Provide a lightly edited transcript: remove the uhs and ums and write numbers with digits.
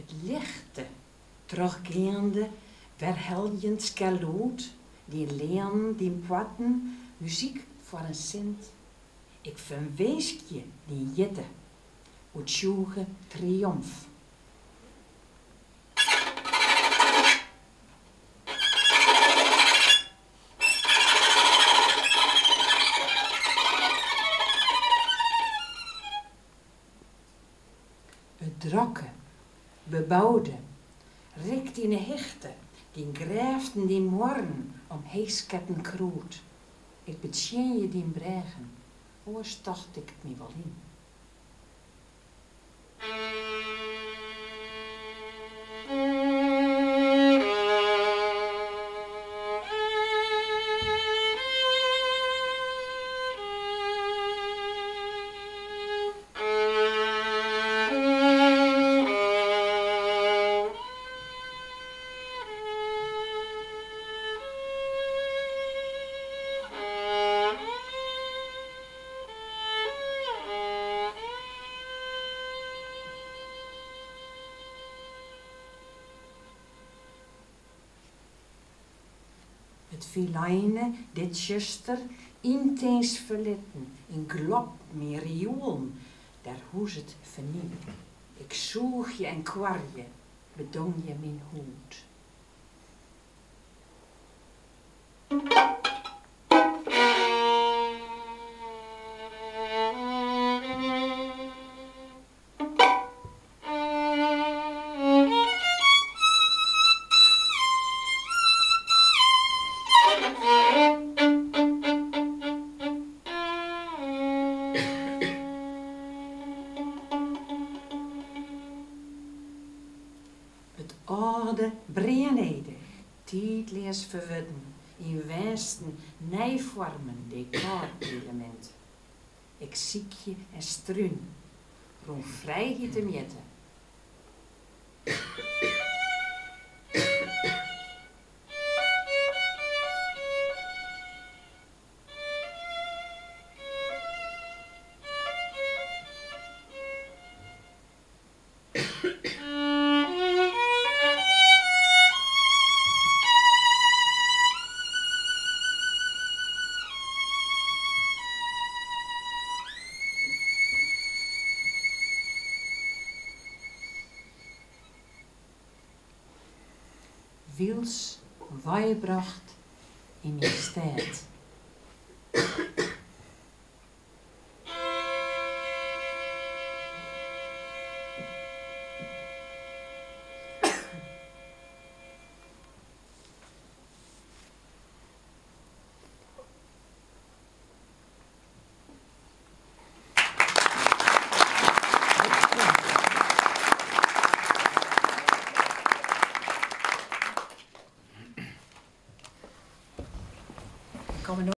Het lichte, teruggaande, verheldend skeloot, die leen, die potten, muziek voor een cent. Ik verwees je die jitte, uitsjoege triomf. Het drokke, bebouwde, rikt in de hechte, die grijften die morgen om heesketten kroot. Ik betjen je die bregen, oors dacht ik het me wel in. Het filijne, dit zuster, inteens verlitten, in glop, merioen, daar hoes het vernieuwd. Ik zoeg je en kwarje, bedong je mijn hoed. Het oude, breenedig, tijdlees verwudden, in wijsten, nijvormen, decorelement. Ik ziek je en struin, rond vrijheid te mjetten. Wiels, weibracht in je stad.